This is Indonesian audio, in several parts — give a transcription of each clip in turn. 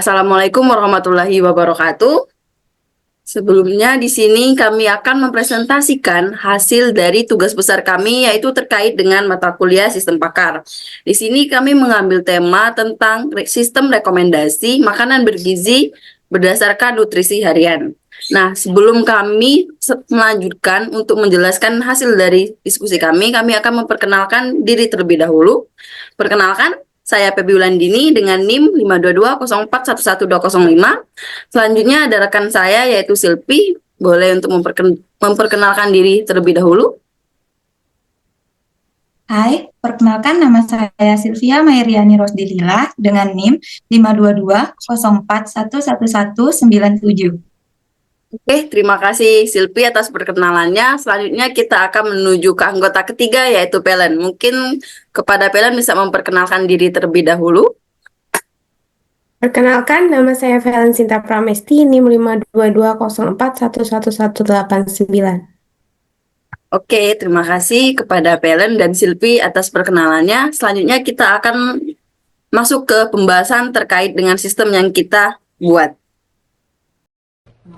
Assalamualaikum warahmatullahi wabarakatuh. Sebelumnya di sini kami akan mempresentasikan hasil dari tugas besar kami yaitu terkait dengan mata kuliah Sistem Pakar. Di sini kami mengambil tema tentang sistem rekomendasi makanan bergizi berdasarkan nutrisi harian. Nah, sebelum kami melanjutkan untuk menjelaskan hasil dari diskusi kami akan memperkenalkan diri terlebih dahulu. Perkenalkan, saya Febi Wulandini dengan NIM 52204111205. Selanjutnya ada rekan saya yaitu Silpi. Boleh untuk memperkenalkan diri terlebih dahulu. Hai, perkenalkan nama saya Sylvia Mairiani Rosdilila dengan NIM 52204111197. Oke, terima kasih Silpi atas perkenalannya. Selanjutnya kita akan menuju ke anggota ketiga yaitu Pelen. Mungkin kepada Pelen bisa memperkenalkan diri terlebih dahulu. Perkenalkan, nama saya Valen Sinta Pramesti, NIM 52204111189. Oke, terima kasih kepada Pelen dan Silpi atas perkenalannya. Selanjutnya kita akan masuk ke pembahasan terkait dengan sistem yang kita buat.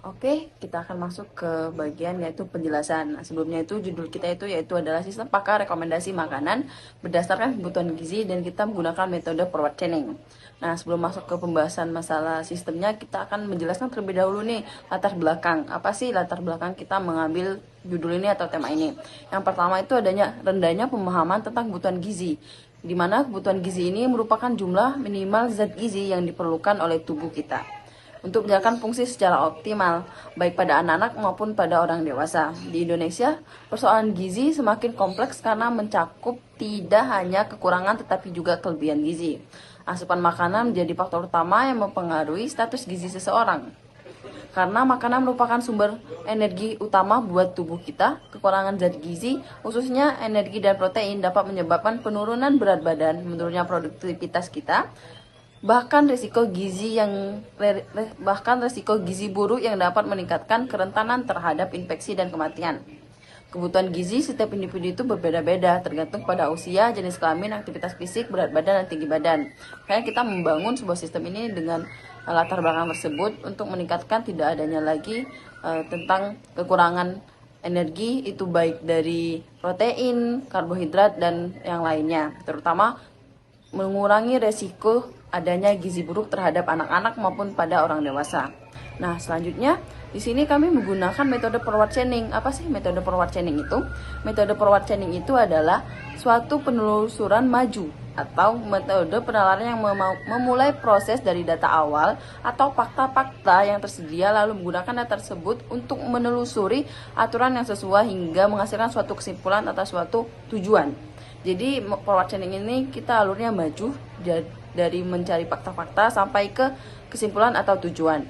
Oke, kita akan masuk ke bagian yaitu penjelasan. Nah, sebelumnya itu judul kita yaitu adalah Sistem Pakar Rekomendasi Makanan berdasarkan kebutuhan gizi dan kita menggunakan metode forward chaining. Nah, sebelum masuk ke pembahasan masalah sistemnya, kita akan menjelaskan terlebih dahulu nih latar belakang. Apa sih latar belakang kita mengambil judul ini atau tema ini? Yang pertama itu adanya rendahnya pemahaman tentang kebutuhan gizi, di mana kebutuhan gizi ini merupakan jumlah minimal zat gizi yang diperlukan oleh tubuh kita untuk menjalankan fungsi secara optimal, baik pada anak-anak maupun pada orang dewasa. Di Indonesia, persoalan gizi semakin kompleks karena mencakup tidak hanya kekurangan tetapi juga kelebihan gizi. Asupan makanan menjadi faktor utama yang mempengaruhi status gizi seseorang. Karena makanan merupakan sumber energi utama buat tubuh kita, kekurangan zat gizi, khususnya energi dan protein dapat menyebabkan penurunan berat badan, menurunnya produktivitas kita, bahkan risiko gizi buruk yang dapat meningkatkan kerentanan terhadap infeksi dan kematian. Kebutuhan gizi setiap individu itu berbeda-beda tergantung pada usia, jenis kelamin, aktivitas fisik, berat badan, dan tinggi badan. Makanya kita membangun sebuah sistem ini dengan latar belakang tersebut untuk meningkatkan tidak adanya lagi tentang kekurangan energi, itu baik dari protein, karbohidrat, dan yang lainnya, terutama mengurangi resiko adanya gizi buruk terhadap anak-anak maupun pada orang dewasa. Nah, selanjutnya di sini kami menggunakan metode forward chaining. Apa sih metode forward chaining itu? Metode forward chaining itu adalah suatu penelusuran maju atau metode penalaran yang memulai proses dari data awal atau fakta-fakta yang tersedia lalu menggunakan data tersebut untuk menelusuri aturan yang sesuai hingga menghasilkan suatu kesimpulan atau suatu tujuan. Jadi forward chaining ini kita alurnya maju dari mencari fakta-fakta sampai ke kesimpulan atau tujuan.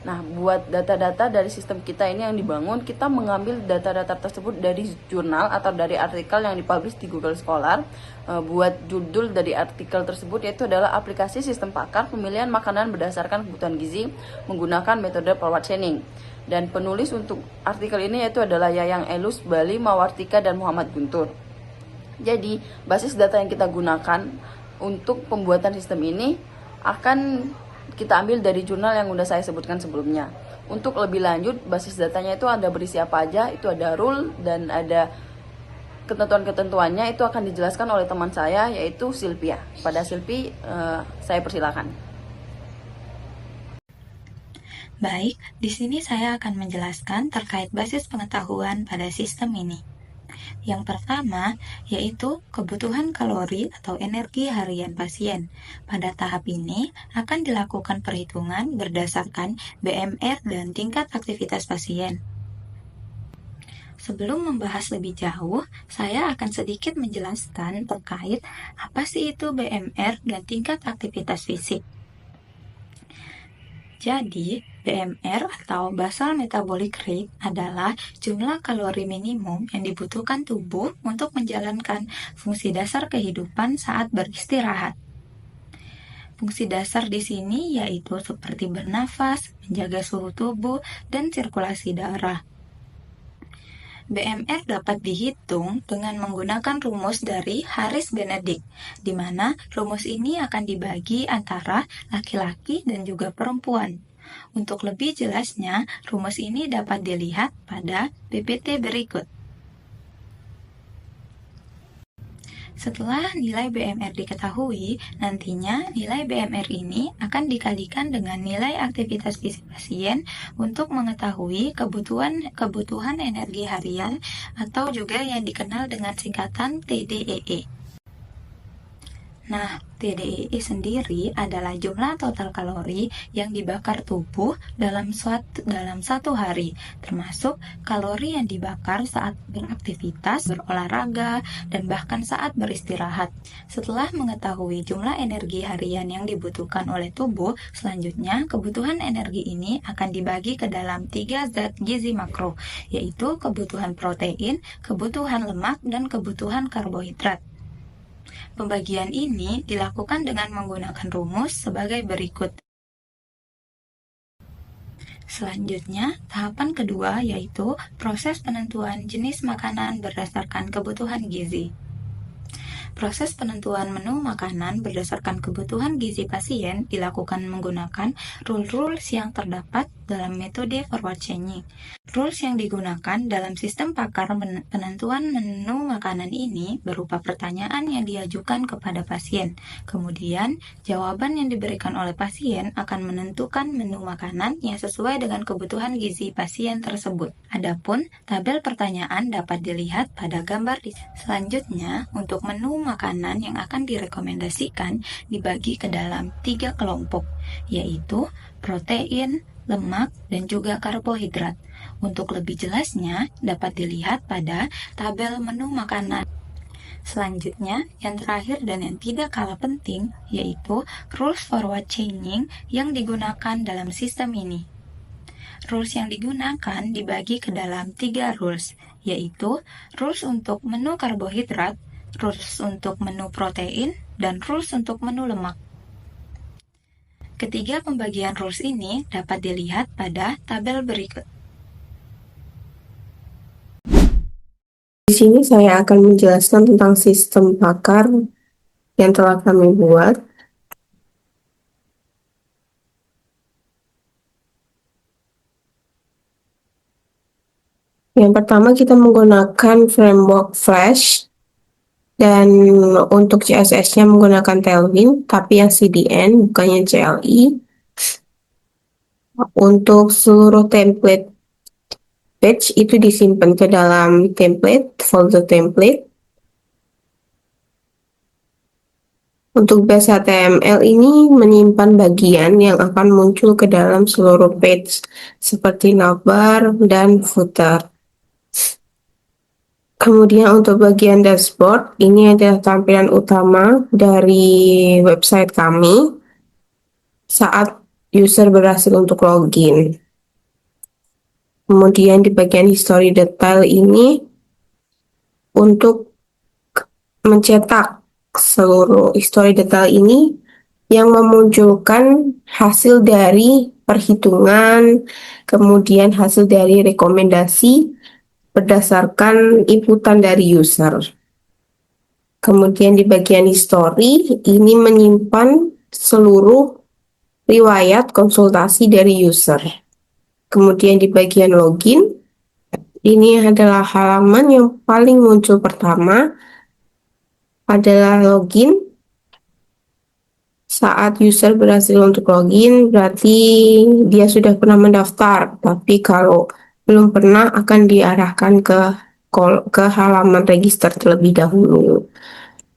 Nah, buat data-data dari sistem kita ini yang dibangun, kita mengambil data-data tersebut dari jurnal atau dari artikel yang dipublish di Google Scholar. Buat judul dari artikel tersebut yaitu adalah aplikasi sistem pakar pemilihan makanan berdasarkan kebutuhan gizi menggunakan metode forward chaining. Dan penulis untuk artikel ini yaitu adalah Yayang Elus, Bali Mawartika, dan Muhammad Guntur. Jadi, basis data yang kita gunakan untuk pembuatan sistem ini akan kita ambil dari jurnal yang udah saya sebutkan sebelumnya. Untuk lebih lanjut, basis datanya itu ada berisi apa aja, itu ada rule dan ada ketentuan-ketentuannya, itu akan dijelaskan oleh teman saya yaitu Sylvia. Pada Silpi, saya persilakan. Baik, di sini saya akan menjelaskan terkait basis pengetahuan pada sistem ini. Yang pertama, yaitu kebutuhan kalori atau energi harian pasien. Pada tahap ini, akan dilakukan perhitungan berdasarkan BMR dan tingkat aktivitas pasien. Sebelum membahas lebih jauh, saya akan sedikit menjelaskan terkait apa sih itu BMR dan tingkat aktivitas fisik. Jadi, BMR atau basal metabolic rate adalah jumlah kalori minimum yang dibutuhkan tubuh untuk menjalankan fungsi dasar kehidupan saat beristirahat. Fungsi dasar di sini yaitu seperti bernafas, menjaga suhu tubuh, dan sirkulasi darah. BMR dapat dihitung dengan menggunakan rumus dari Harris Benedict, di mana rumus ini akan dibagi antara laki-laki dan juga perempuan. Untuk lebih jelasnya, rumus ini dapat dilihat pada PPT berikut. Setelah nilai BMR diketahui, nantinya nilai BMR ini akan dikalikan dengan nilai aktivitas fisik pasien untuk mengetahui kebutuhan energi harian atau juga yang dikenal dengan singkatan TDEE. Nah, TDEE sendiri adalah jumlah total kalori yang dibakar tubuh dalam satu hari, termasuk kalori yang dibakar saat beraktivitas, berolahraga, dan bahkan saat beristirahat. Setelah mengetahui jumlah energi harian yang dibutuhkan oleh tubuh, selanjutnya kebutuhan energi ini akan dibagi ke dalam 3 zat gizi makro, yaitu kebutuhan protein, kebutuhan lemak, dan kebutuhan karbohidrat. Pembagian ini dilakukan dengan menggunakan rumus sebagai berikut. Selanjutnya, tahapan kedua yaitu proses penentuan jenis makanan berdasarkan kebutuhan gizi. Proses penentuan menu makanan berdasarkan kebutuhan gizi pasien dilakukan menggunakan rules yang terdapat dalam metode forward chaining. Rules yang digunakan dalam sistem pakar penentuan menu makanan ini berupa pertanyaan yang diajukan kepada pasien. Kemudian, jawaban yang diberikan oleh pasien akan menentukan menu makanan yang sesuai dengan kebutuhan gizi pasien tersebut. Adapun tabel pertanyaan dapat dilihat pada gambar di selanjutnya. Untuk menu makanan yang akan direkomendasikan dibagi ke dalam 3 kelompok, yaitu protein, lemak, dan juga karbohidrat. Untuk lebih jelasnya dapat dilihat pada tabel menu makanan. Selanjutnya, yang terakhir dan yang tidak kalah penting, yaitu rules forward chaining yang digunakan dalam sistem ini. Rules yang digunakan dibagi ke dalam 3 rules, yaitu rules untuk menu karbohidrat, rules untuk menu protein, dan rules untuk menu lemak. Ketiga pembagian rules ini dapat dilihat pada tabel berikut. Di sini saya akan menjelaskan tentang sistem pakar yang telah kami buat. Yang pertama kita menggunakan framework Flash, dan untuk CSS-nya menggunakan Tailwind, tapi yang CDN bukannya CLI. Untuk seluruh template page itu disimpan ke dalam template, folder template. Untuk base HTML ini menyimpan bagian yang akan muncul ke dalam seluruh page, seperti navbar dan footer. Kemudian untuk bagian dashboard, ini adalah tampilan utama dari website kami saat user berhasil untuk login. Kemudian di bagian history detail ini untuk mencetak seluruh history detail ini yang memunculkan hasil dari perhitungan, kemudian hasil dari rekomendasi berdasarkan inputan dari user. Kemudian di bagian history, ini menyimpan seluruh riwayat konsultasi dari user. Kemudian di bagian login, ini adalah halaman yang paling muncul pertama, adalah login. Saat user berhasil untuk login, berarti dia sudah pernah mendaftar. Tapi kalau belum pernah, akan diarahkan ke halaman register terlebih dahulu.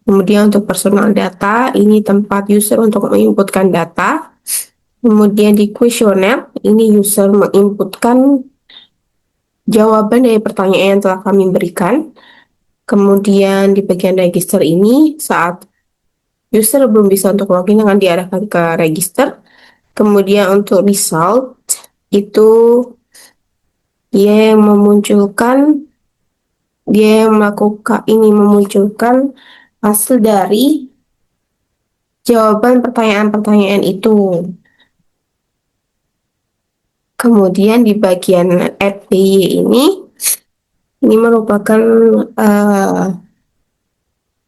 Kemudian untuk personal data, ini tempat user untuk menginputkan data. Kemudian di kuesioner, ini user menginputkan jawaban dari pertanyaan yang telah kami berikan. Kemudian di bagian register ini, saat user belum bisa untuk login, akan diarahkan ke register. Kemudian untuk result, itu dia yang memunculkan hasil dari jawaban pertanyaan-pertanyaan itu. Kemudian di bagian add PY Ini merupakan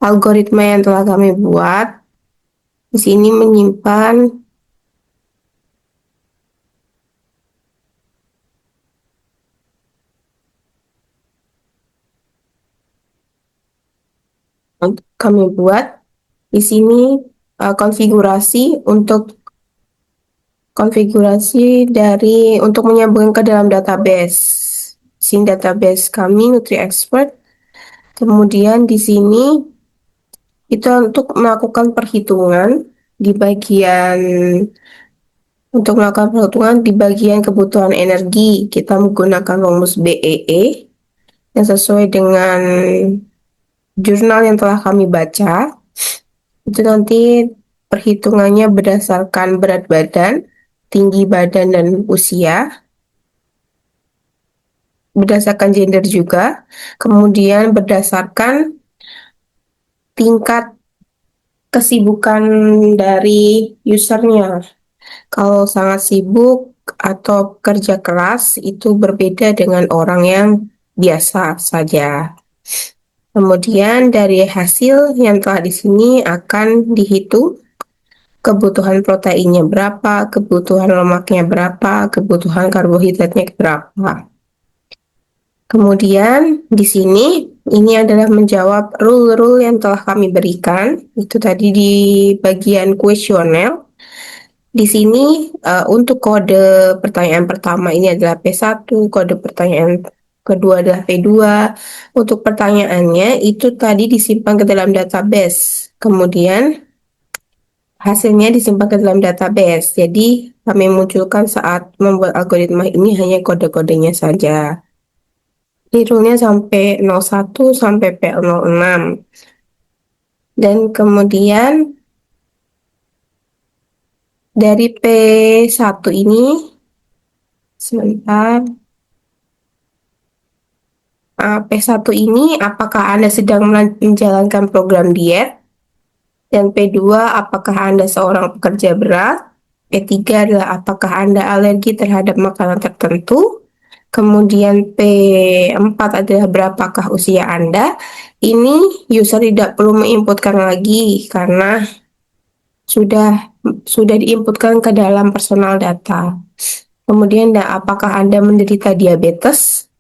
algoritma yang telah kami buat. Di sini menyimpan kami buat di sini konfigurasi dari untuk menyambung ke dalam database. Sini database kami NutriExpert. Kemudian di sini itu untuk melakukan perhitungan di bagian untuk melakukan perhitungan di bagian kebutuhan energi, kita menggunakan rumus BEE yang sesuai dengan jurnal yang telah kami baca. Itu nanti perhitungannya berdasarkan berat badan, tinggi badan, dan usia, berdasarkan gender juga, kemudian berdasarkan tingkat kesibukan dari usernya. Kalau sangat sibuk atau kerja keras itu berbeda dengan orang yang biasa saja. Kemudian dari hasil yang telah di sini akan dihitung kebutuhan proteinnya berapa, kebutuhan lemaknya berapa, kebutuhan karbohidratnya berapa. Kemudian di sini ini adalah menjawab rule-rule yang telah kami berikan. Itu tadi di bagian kuesioner. Di sini untuk kode pertanyaan pertama ini adalah P1, kode pertanyaan kedua adalah P2. Untuk pertanyaannya itu tadi disimpan ke dalam database. Kemudian hasilnya disimpan ke dalam database. Jadi kami munculkan saat membuat algoritma ini hanya kode-kodenya saja. Rule-nya sampai 01 sampai P06. Dan kemudian dari P1 ini, sebentar, P1 ini apakah Anda sedang menjalankan program diet? Dan P2 apakah Anda seorang pekerja berat? P3 adalah apakah Anda alergi terhadap makanan tertentu? Kemudian P4 adalah berapakah usia Anda? Ini user tidak perlu menginputkan lagi karena sudah diinputkan ke dalam personal data. Kemudian apakah Anda menderita diabetes?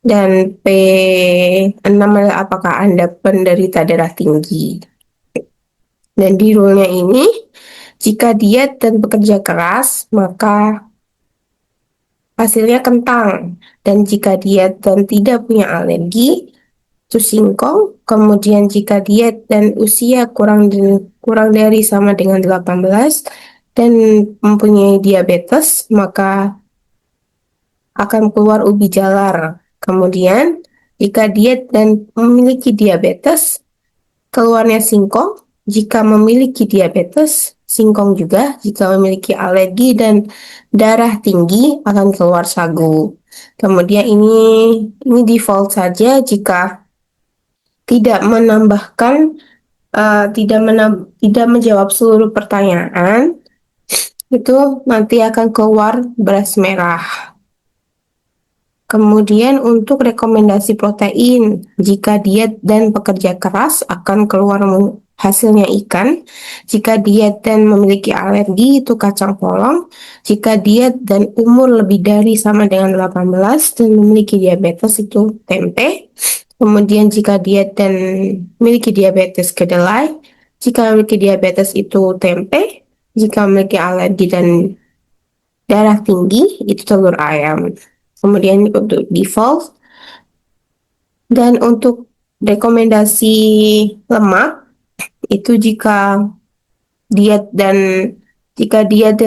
Dan P6 adalah apakah Anda penderita darah tinggi? Dan di rule-nya ini, jika diet dan bekerja keras, maka hasilnya kentang. Dan jika diet dan tidak punya alergi, itu singkong. Kemudian jika diet dan usia kurang dari sama dengan 18 dan mempunyai diabetes, maka akan keluar ubi jalar. Kemudian jika diet dan memiliki diabetes, keluarnya singkong. Jika memiliki diabetes, singkong juga. Jika memiliki alergi dan darah tinggi, akan keluar sagu. Kemudian ini default saja jika tidak menambahkan, tidak menjawab seluruh pertanyaan, itu nanti akan keluar beras merah. Kemudian untuk rekomendasi protein, jika diet dan pekerja keras akan keluar hasilnya ikan. Jika diet dan memiliki alergi itu kacang polong. Jika diet dan umur lebih dari sama dengan 18 dan memiliki diabetes itu tempe. Kemudian jika diet dan memiliki diabetes kedelai. Jika memiliki diabetes itu tempe. Jika memiliki alergi dan darah tinggi itu telur ayam. Kemudian untuk default dan untuk rekomendasi lemak itu jika diet dan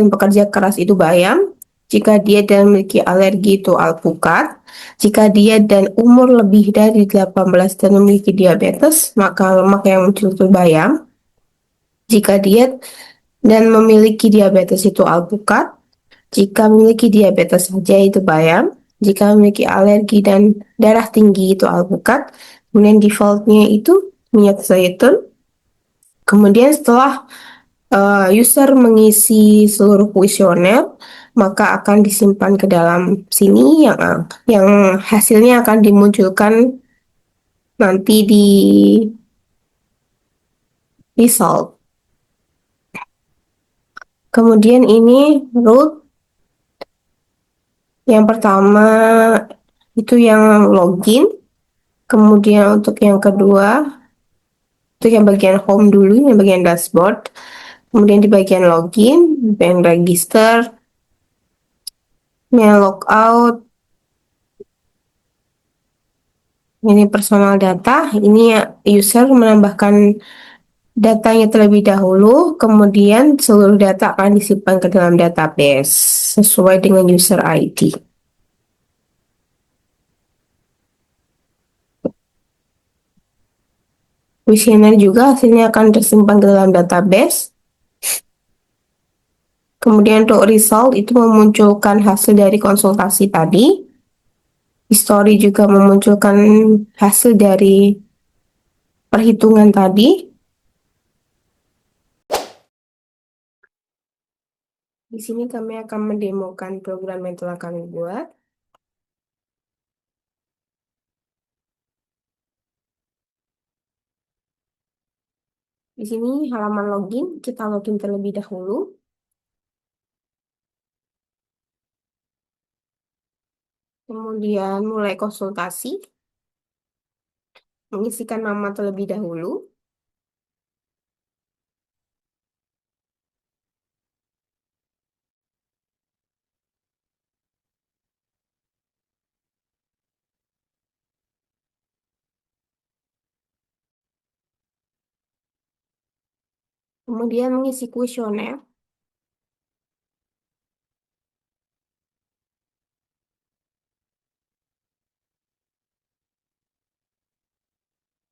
pekerja keras itu bayam, jika diet dan memiliki alergi itu alpukat, jika diet dan umur lebih dari 18 dan memiliki diabetes, maka lemak yang muncul itu bayam. Jika diet dan memiliki diabetes itu alpukat, jika memiliki diabetes saja itu bayam, jika memiliki alergi dan darah tinggi itu alpukat, kemudian defaultnya itu minyak zaitun. Kemudian setelah user mengisi seluruh kuesioner, maka akan disimpan ke dalam sini yang hasilnya akan dimunculkan nanti di result. Kemudian ini root yang pertama itu yang login, kemudian untuk yang kedua itu yang bagian home dulu, yang bagian dashboard, kemudian di bagian login, bagian register, yang logout, ini personal data, ini user menambahkan datanya terlebih dahulu, kemudian seluruh data akan disimpan ke dalam database sesuai dengan user ID. Kuesioner juga hasilnya akan tersimpan ke dalam database. Kemudian untuk result itu memunculkan hasil dari konsultasi tadi. History juga memunculkan hasil dari perhitungan tadi. Di sini kami akan mendemokan program yang telah kami buat. Di sini halaman login, kita login terlebih dahulu. Kemudian mulai konsultasi, mengisikan nama terlebih dahulu. Kemudian mengisi kuesioner.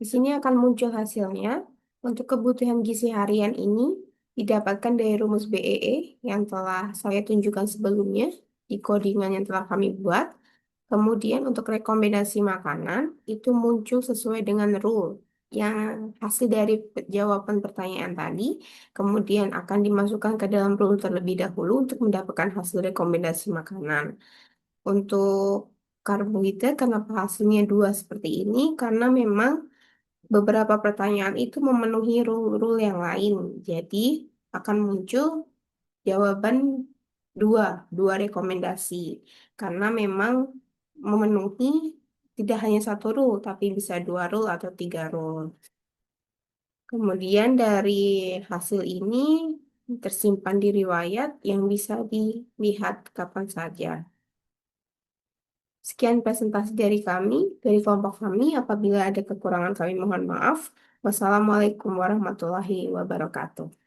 Di sini akan muncul hasilnya. Untuk kebutuhan gizi harian ini didapatkan dari rumus BEE yang telah saya tunjukkan sebelumnya di codingan yang telah kami buat. Kemudian untuk rekomendasi makanan itu muncul sesuai dengan rule yang hasil dari jawaban pertanyaan tadi, kemudian akan dimasukkan ke dalam rule terlebih dahulu untuk mendapatkan hasil rekomendasi makanan. Untuk karbohidrat, kenapa hasilnya dua seperti ini? Karena memang beberapa pertanyaan itu memenuhi rule-rule yang lain. Jadi akan muncul jawaban dua, dua rekomendasi. Karena memang memenuhi tidak hanya satu rule, tapi bisa dua rule atau tiga rule. Kemudian dari hasil ini tersimpan di riwayat yang bisa dilihat kapan saja. Sekian presentasi dari kami, dari kelompok kami. Apabila ada kekurangan kami mohon maaf. Wassalamualaikum warahmatullahi wabarakatuh.